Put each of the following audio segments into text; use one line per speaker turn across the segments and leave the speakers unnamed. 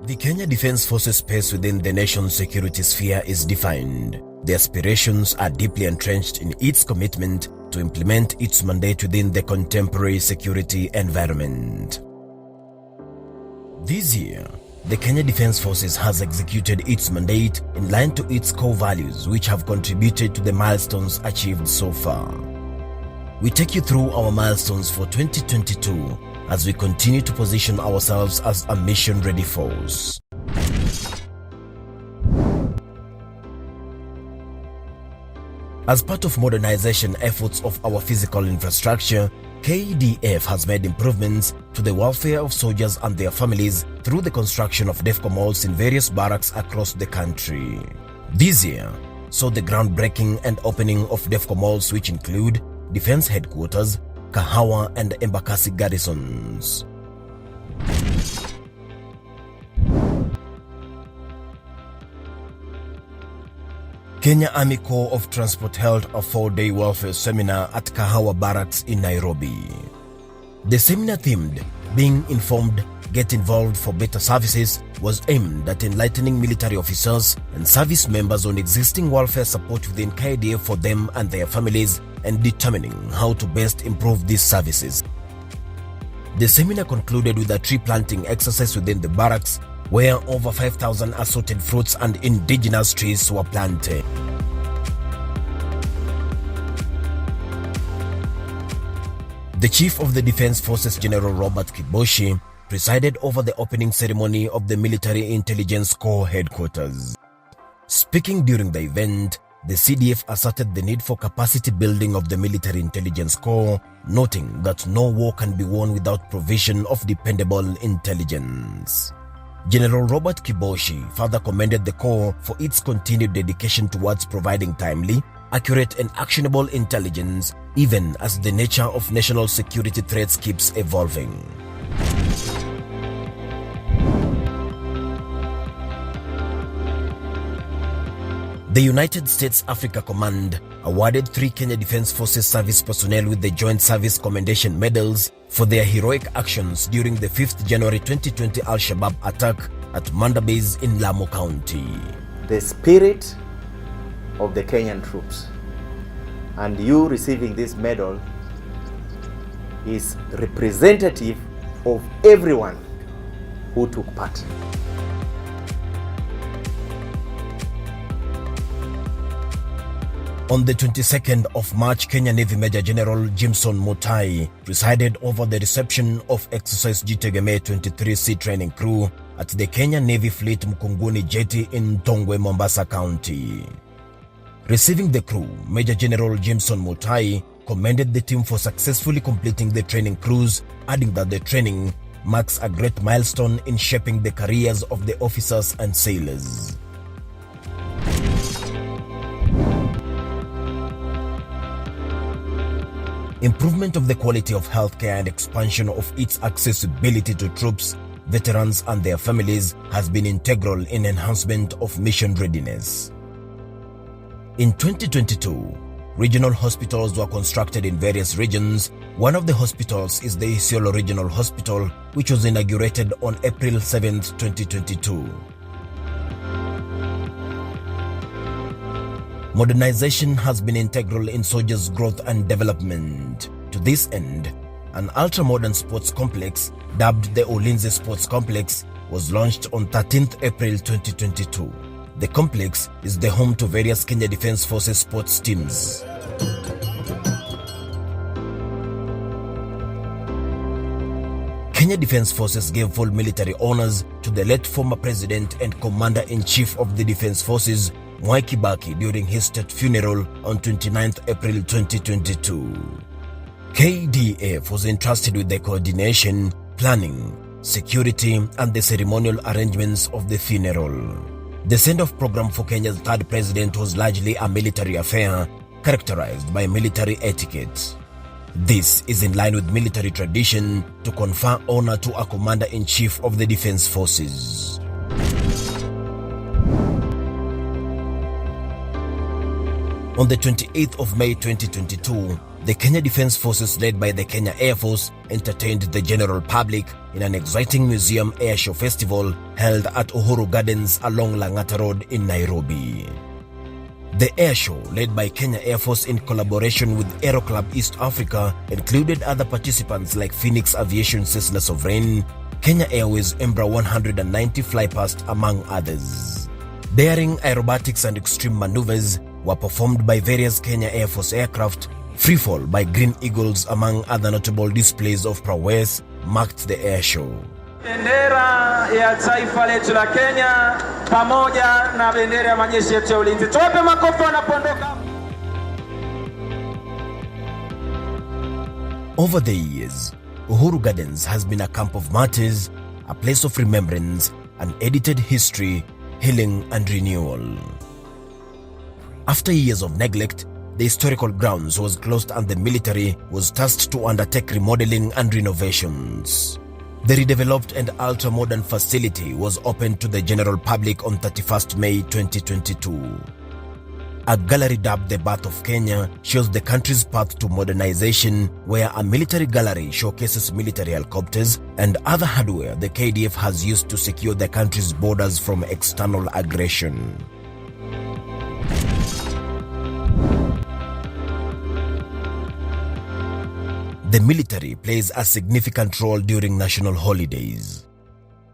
The Kenya Defence Forces space within the nation's security sphere is defined. The aspirations are deeply entrenched in its commitment to implement its mandate within the contemporary security environment. This year, the Kenya Defence Forces has executed its mandate in line to its core values, which have contributed to the milestones achieved so far. We take you through our milestones for 2022 as we continue to position ourselves as a mission-ready force. As part of modernization efforts of our physical infrastructure, KDF has made improvements to the welfare of soldiers and their families through the construction of DEFCO malls in various barracks across the country. This year saw the groundbreaking and opening of DEFCO malls, which include Defense Headquarters, Kahawa and Embakasi garrisons. Kenya Army Corps of Transport held a 4-day welfare seminar at Kahawa Barracks in Nairobi. The seminar themed Being Informed, Get Involved for Better Services was aimed at enlightening military officers and service members on existing welfare support within KDF for them and their families and determining how to best improve these services. The seminar concluded with a tree planting exercise within the barracks where over 5,000 assorted fruits and indigenous trees were planted. The Chief of the Defence Forces, General Robert Kiboshi, presided over the opening ceremony of the Military Intelligence Corps headquarters. Speaking during the event, the CDF asserted the need for capacity building of the Military Intelligence Corps, noting that no war can be won without provision of dependable intelligence. General Robert Kiboshi further commended the Corps for its continued dedication towards providing timely, accurate and actionable intelligence, even as the nature of national security threats keeps evolving. The United States Africa Command awarded 3 Kenya Defence Forces service personnel with the Joint Service Commendation Medals for their heroic actions during the 5th January 2020 Al-Shabaab attack at Manda Base in Lamu County.
The spirit of the Kenyan troops and you receiving this medal is representative of everyone who took part.
On the 22nd of March, Kenya Navy Major General Jimson Mutai presided over the reception of Exercise Jitegemee 23C training crew at the Kenya Navy Fleet Mkunguni Jetty in Tongwe, Mombasa County. Receiving the crew, Major General Jimson Mutai commended the team for successfully completing the training cruise, adding that the training marks a great milestone in shaping the careers of the officers and sailors. Improvement of the quality of healthcare and expansion of its accessibility to troops, veterans and their families has been integral in enhancement of mission readiness. In 2022, regional hospitals were constructed in various regions. One of the hospitals is the Isiolo Regional Hospital, which was inaugurated on April 7, 2022. Modernization has been integral in soldiers' growth and development. To this end, an ultra-modern sports complex, dubbed the Ulinzi Sports Complex, was launched on 13th April 2022. The complex is the home to various Kenya Defence Forces sports teams. Kenya Defence Forces gave full military honors to the late former President and Commander-in-Chief of the Defence Forces, Mwai Kibaki, during his state funeral on 29th April 2022. KDF was entrusted with the coordination, planning, security and the ceremonial arrangements of the funeral. The send-off program for Kenya's third president was largely a military affair characterized by military etiquette. This is in line with military tradition to confer honor to a commander-in-chief of the defense forces. On the 28th of May 2022, the Kenya Defence Forces led by the Kenya Air Force entertained the general public in an exciting museum air show festival held at Uhuru Gardens along Lang'ata Road in Nairobi. The air show, led by Kenya Air Force in collaboration with Aero Club East Africa, included other participants like Phoenix Aviation Cessna Sovereign, Kenya Airways Embra 190 Flypast, among others. Daring aerobatics and extreme maneuvers were performed by various Kenya Air Force aircraft. Freefall by Green Eagles, among other notable displays of prowess, marked the air show.
Bendera ya taifa letu la Kenya pamoja na bendera ya majeshi yetu ya ulinzi. Tuwape makofi wanapoondoka.
Over the years, Uhuru Gardens has been a camp of martyrs, a place of remembrance, an edited history, healing and renewal. After years of neglect, the historical grounds was closed and the military was tasked to undertake remodeling and renovations. The redeveloped and ultra-modern facility was opened to the general public on 31st May 2022. A gallery dubbed The Birth of Kenya shows the country's path to modernization, where a military gallery showcases military helicopters and other hardware the KDF has used to secure the country's borders from external aggression. The military plays a significant role during national holidays.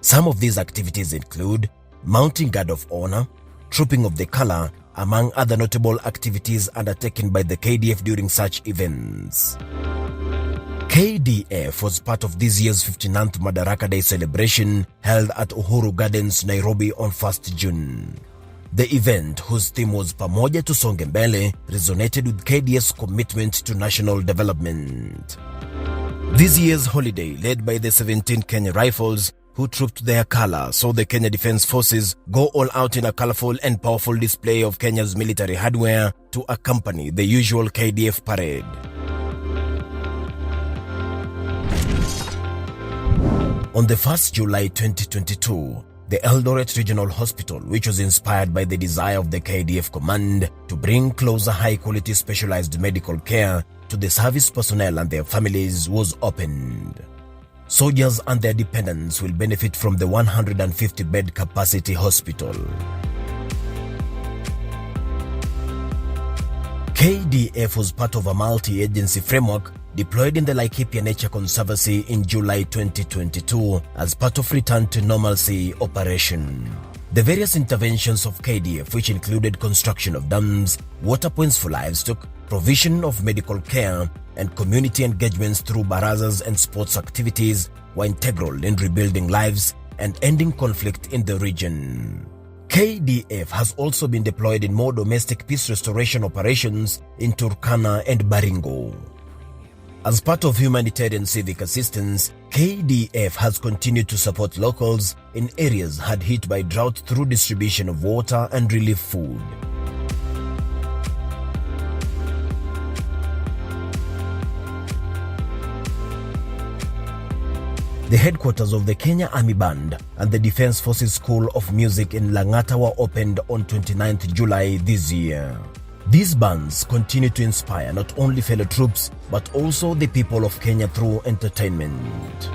Some of these activities include mounting guard of honor, trooping of the color, among other notable activities undertaken by the KDF during such events. KDF was part of this year's 59th Madaraka Day celebration held at Uhuru Gardens, Nairobi on 1st June. The event, whose theme was Pamoja Tusonge Mbele, resonated with KDF's commitment to national development. This year's holiday, led by the 17 Kenya Rifles, who trooped their color, saw the Kenya Defence Forces go all out in a colorful and powerful display of Kenya's military hardware to accompany the usual KDF parade. On the 1st July 2022, the Eldoret Regional Hospital, which was inspired by the desire of the KDF Command to bring closer high-quality specialized medical care to the service personnel and their families, was opened. Soldiers and their dependents will benefit from the 150-bed capacity hospital. KDF was part of a multi-agency framework deployed in the Laikipia Nature Conservancy in July 2022 as part of Return to Normalcy operation. The various interventions of KDF, which included construction of dams, water points for livestock, provision of medical care, and community engagements through barazas and sports activities, were integral in rebuilding lives and ending conflict in the region. KDF has also been deployed in more domestic peace restoration operations in Turkana and Baringo. As part of humanitarian civic assistance, KDF has continued to support locals in areas hard hit by drought through distribution of water and relief food. The headquarters of the Kenya Army Band and the Defence Forces School of Music in Lang'ata were opened on 29th July this year. These bands continue to inspire not only fellow troops but also the people of Kenya through entertainment.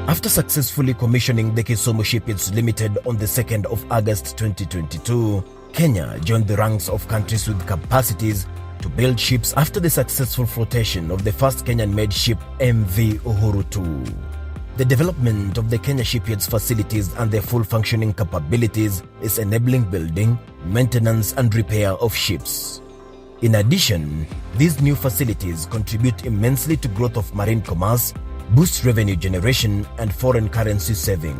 After successfully commissioning the Kisumu Shipyards Limited on the 2nd of August 2022, Kenya joined the ranks of countries with capacities to build ships after the successful flotation of the first Kenyan-made ship MV Uhuru 2. The development of the Kenya Shipyards facilities and their full functioning capabilities is enabling building, maintenance and repair of ships. In addition, these new facilities contribute immensely to growth of marine commerce, boost revenue generation and foreign currency saving.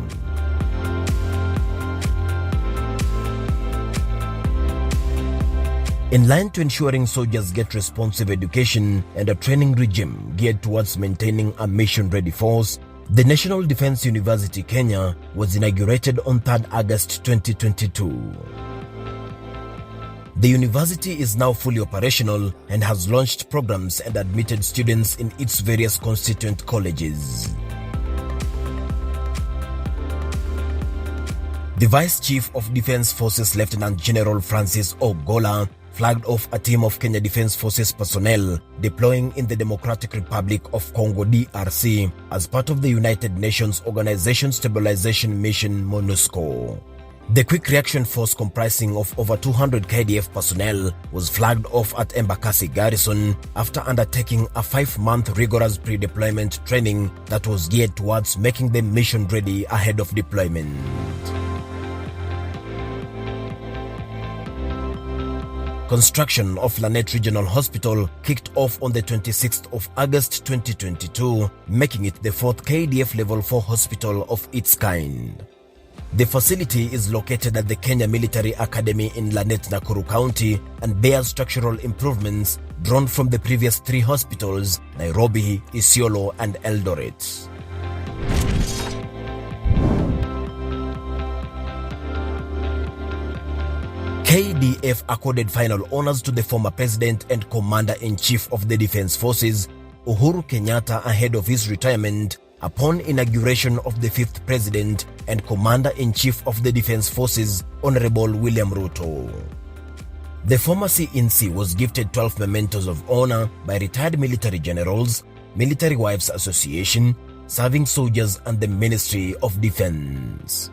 In line to ensuring soldiers get responsive education and a training regime geared towards maintaining a mission-ready force, the National Defence University Kenya was inaugurated on 3rd August 2022. The university is now fully operational and has launched programs and admitted students in its various constituent colleges. The Vice Chief of Defense Forces Lieutenant General Francis Ogola flagged off a team of Kenya Defense Forces personnel deploying in the Democratic Republic of Congo DRC as part of the United Nations Organization Stabilization Mission MONUSCO. The Quick Reaction Force, comprising of over 200 KDF personnel, was flagged off at Embakasi Garrison after undertaking a 5-month rigorous pre-deployment training that was geared towards making them mission ready ahead of deployment. Construction of Lanet Regional Hospital kicked off on the 26th of August 2022, making it the 4th KDF Level 4 hospital of its kind. The facility is located at the Kenya Military Academy in Lanet, Nakuru County, and bears structural improvements drawn from the previous 3 hospitals, Nairobi, Isiolo, and Eldoret. KDF accorded final honors to the former President and Commander-in-Chief of the Defense Forces, Uhuru Kenyatta, ahead of his retirement upon inauguration of the 5th President and Commander-in-Chief of the Defense Forces, Honorable William Ruto. The former CNC was gifted 12 mementos of honor by retired military generals, Military Wives Association, serving soldiers, and the Ministry of Defense.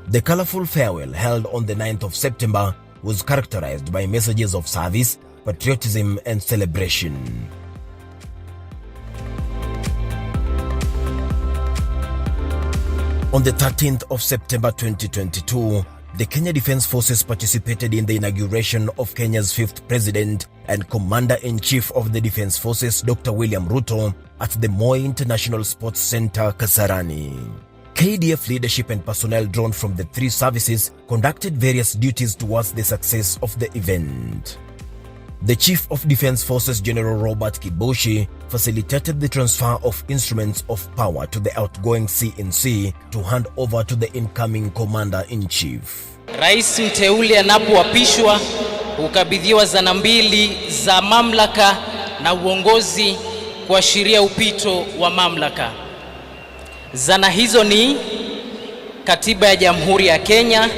The colorful farewell held on the 9th of September was characterized by messages of service, patriotism, and celebration. On the 13th of September 2022, the Kenya Defense Forces participated in the inauguration of Kenya's 5th President and Commander-in-Chief of the Defense Forces, Dr. William Ruto, at the Moi International Sports Center, Kasarani. KDF leadership and personnel drawn from the 3 services conducted various duties towards the success of the event. The Chief of Defense Forces, General Robert Kiboshi, facilitated the transfer of instruments of power to the outgoing CNC to hand over to the incoming Commander-in-Chief.
Rais mteule anapoapishwa hukabidhiwa zana mbili za mamlaka na uongozi kuashiria upito wa mamlaka. Zana hizo ni Katiba ya Jamhuri ya Kenya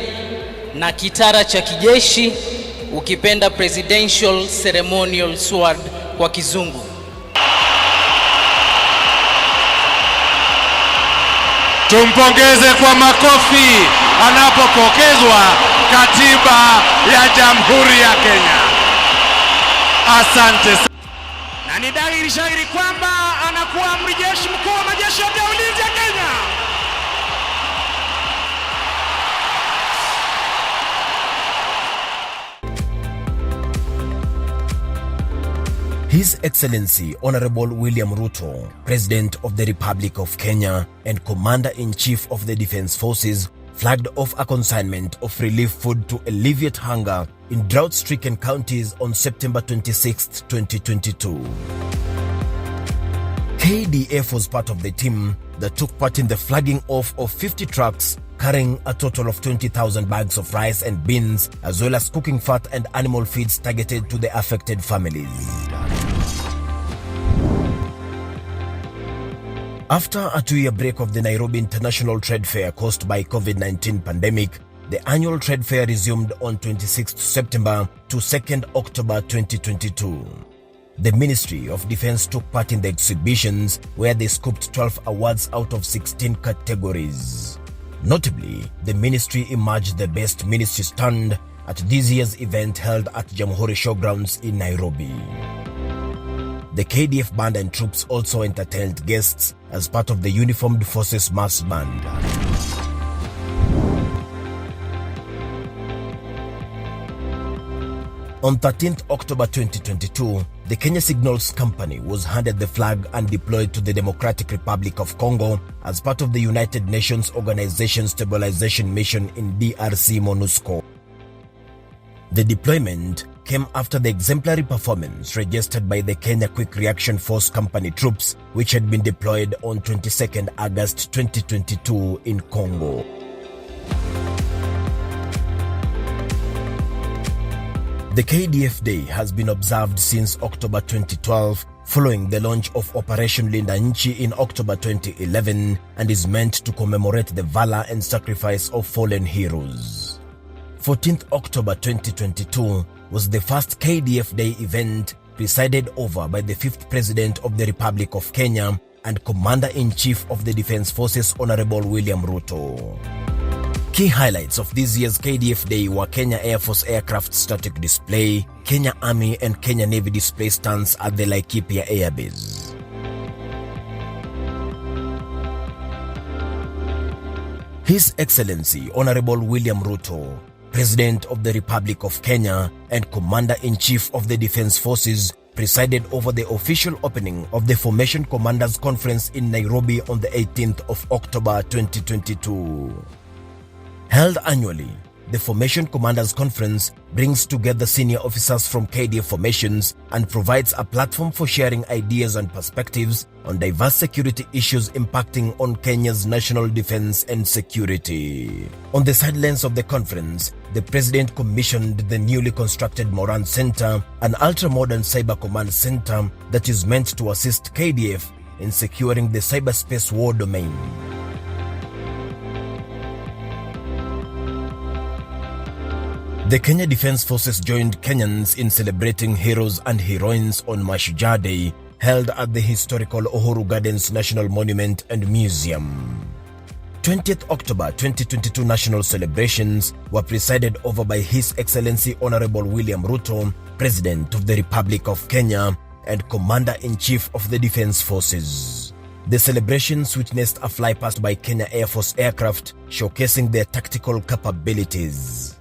na kitara cha kijeshi, ukipenda Presidential Ceremonial Sword kwa kizungu.
Tumpongeze kwa makofi anapopokezwa Katiba ya Jamhuri ya Kenya. Asante. Na ni dhahiri shahiri kwamba anakuwa amiri jeshi mkuu wa majeshi yote ya ulinzi ya Kenya.
His Excellency Honorable William Ruto, President of the Republic of Kenya and Commander-in-Chief of the Defense Forces, flagged off a consignment of relief food to alleviate hunger in drought-stricken counties on September 26, 2022. KDF was part of the team that took part in the flagging off of 50 trucks carrying a total of 20,000 bags of rice and beans, as well as cooking fat and animal feeds targeted to the affected families. After a 2-year break of the Nairobi International Trade Fair caused by COVID-19 pandemic, the annual trade fair resumed on 26th September to 2nd October 2022. The Ministry of Defense took part in the exhibitions, where they scooped 12 awards out of 16 categories. Notably, the ministry emerged the best ministry stand at this year's event held at Jamhuri Showgrounds in Nairobi. The KDF band and troops also entertained guests as part of the Uniformed Forces Mass Band. On 13th October 2022, the Kenya Signals Company was handed the flag and deployed to the Democratic Republic of Congo as part of the United Nations Organization Stabilization Mission in DRC MONUSCO. The deployment came after the exemplary performance registered by the Kenya Quick Reaction Force Company troops, which had been deployed on 22nd August 2022 in Congo. The KDF Day has been observed since October 2012 following the launch of Operation Linda Nchi in October 2011 and is meant to commemorate the valor and sacrifice of fallen heroes. 14th October 2022 was the first KDF Day event presided over by the 5th President of the Republic of Kenya and Commander-in-Chief of the Defense Forces Honorable William Ruto. Key highlights of this year's KDF Day were Kenya Air Force aircraft static display, Kenya Army and Kenya Navy display stands at the Laikipia Air Base. His Excellency Honorable William Ruto, President of the Republic of Kenya and Commander-in-Chief of the Defense Forces, presided over the official opening of the Formation Commanders Conference in Nairobi on the 18th of October 2022. Held annually, the Formation Commanders Conference brings together senior officers from KDF formations and provides a platform for sharing ideas and perspectives on diverse security issues impacting on Kenya's national defense and security. On the sidelines of the conference, the President commissioned the newly constructed Moran Center, an ultra-modern cyber command center that is meant to assist KDF in securing the cyberspace war domain. The Kenya Defense Forces joined Kenyans in celebrating heroes and heroines on Mashujaa Day, held at the historical Uhuru Gardens National Monument and Museum. 20th October 2022 national celebrations were presided over by His Excellency Honorable William Ruto, President of the Republic of Kenya and Commander-in-Chief of the Defense Forces. The celebrations witnessed a flypast by Kenya Air Force aircraft showcasing their tactical capabilities.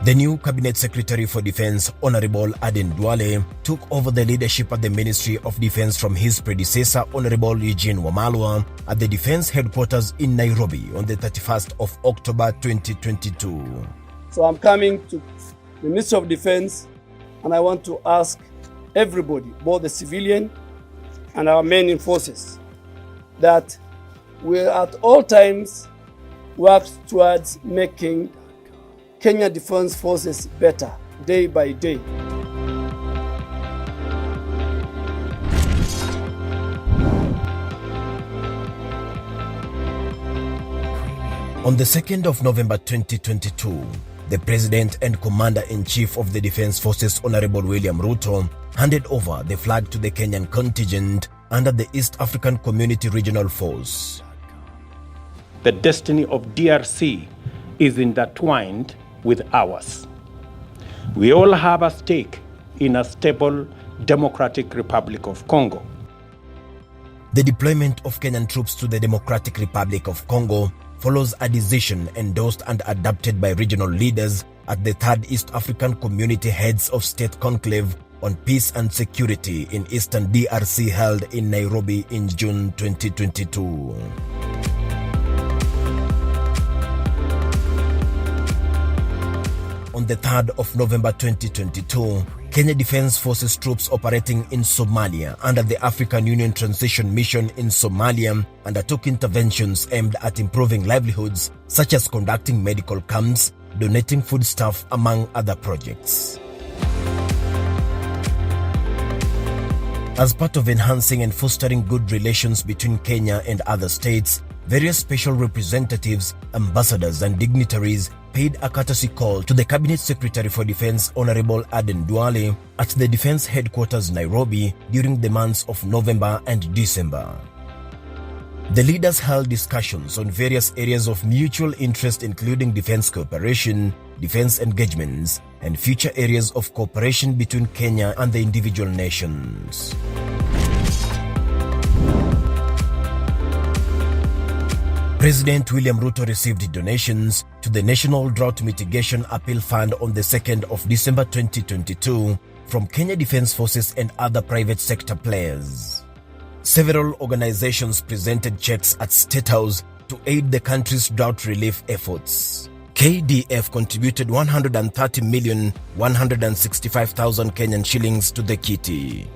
The new Cabinet Secretary for Defense, Honorable Aden Duale, took over the leadership at the Ministry of Defense from his predecessor, Honorable Eugene Wamalwa, at the Defense Headquarters in Nairobi on the 31st of October 2022.
So I'm coming to the Ministry of Defense and I want to ask everybody, both the civilian and our men in forces, that we at all times work towards making Kenya Defense Forces better day by day.
On the 2nd of November 2022, the President and Commander-in-Chief of the Defense Forces, Honorable William Ruto, handed over the flag to the Kenyan contingent under the East African Community Regional Force.
The destiny of DRC is intertwined with ours. We all have a stake in a stable Democratic Republic of Congo.
The deployment of Kenyan troops to the Democratic Republic of Congo follows a decision endorsed and adopted by regional leaders at the 3rd East African Community Heads of State Conclave on Peace and Security in Eastern DRC held in Nairobi in June 2022. On the 3rd of November 2022, Kenya Defense Forces troops operating in Somalia under the African Union Transition Mission in Somalia undertook interventions aimed at improving livelihoods, such as conducting medical camps, donating foodstuff, among other projects. As part of enhancing and fostering good relations between Kenya and other states, various special representatives, ambassadors and dignitaries paid a courtesy call to the Cabinet Secretary for Defense, Honorable Aden Duale, at the Defense Headquarters Nairobi during the months of November and December. The leaders held discussions on various areas of mutual interest, including defense cooperation, defense engagements, and future areas of cooperation between Kenya and the individual nations. President William Ruto received donations to the National Drought Mitigation Appeal Fund on the 2nd of December 2022 from Kenya Defense Forces and other private sector players. Several organizations presented checks at State House to aid the country's drought relief efforts. KDF contributed 130,165,000 Kenyan shillings to the kitty.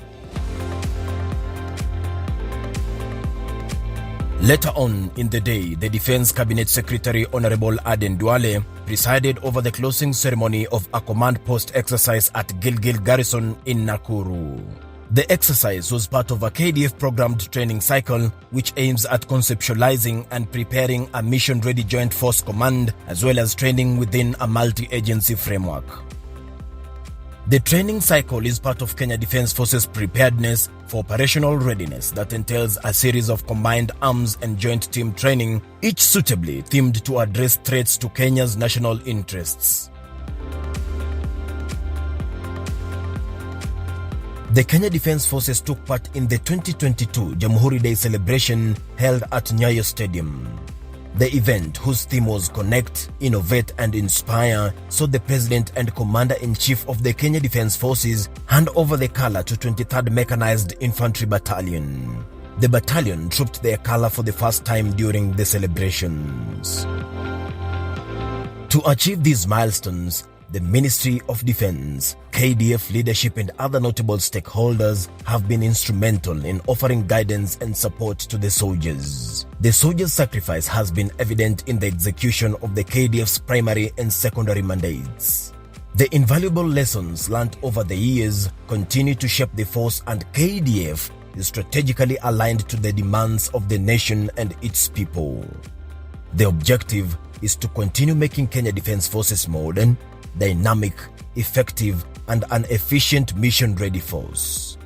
Later on in the day, the Defense Cabinet Secretary Honorable Aden Duale presided over the closing ceremony of a command post exercise at Gilgil Garrison in Nakuru. The exercise was part of a KDF programmed training cycle which aims at conceptualizing and preparing a mission-ready joint force command as well as training within a multi-agency framework. The training cycle is part of Kenya Defence Forces preparedness for operational readiness that entails a series of combined arms and joint team training, each suitably themed to address threats to Kenya's national interests. The Kenya Defence Forces took part in the 2022 Jamhuri Day celebration held at Nyayo Stadium. The event, whose theme was Connect, Innovate and Inspire, saw the President and Commander-in-Chief of the Kenya Defence Forces hand over the colour to 23rd Mechanized Infantry Battalion. The battalion trooped their colour for the first time during the celebrations. To achieve these milestones, the Ministry of Defence, KDF leadership and other notable stakeholders have been instrumental in offering guidance and support to the soldiers. The soldiers' sacrifice has been evident in the execution of the KDF's primary and secondary mandates. The invaluable lessons learned over the years continue to shape the force, and KDF is strategically aligned to the demands of the nation and its people. The objective is to continue making Kenya Defence Forces modern, dynamic, effective, and an efficient mission-ready force.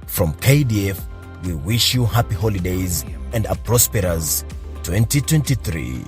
From KDF, we wish you happy holidays and a prosperous 2023.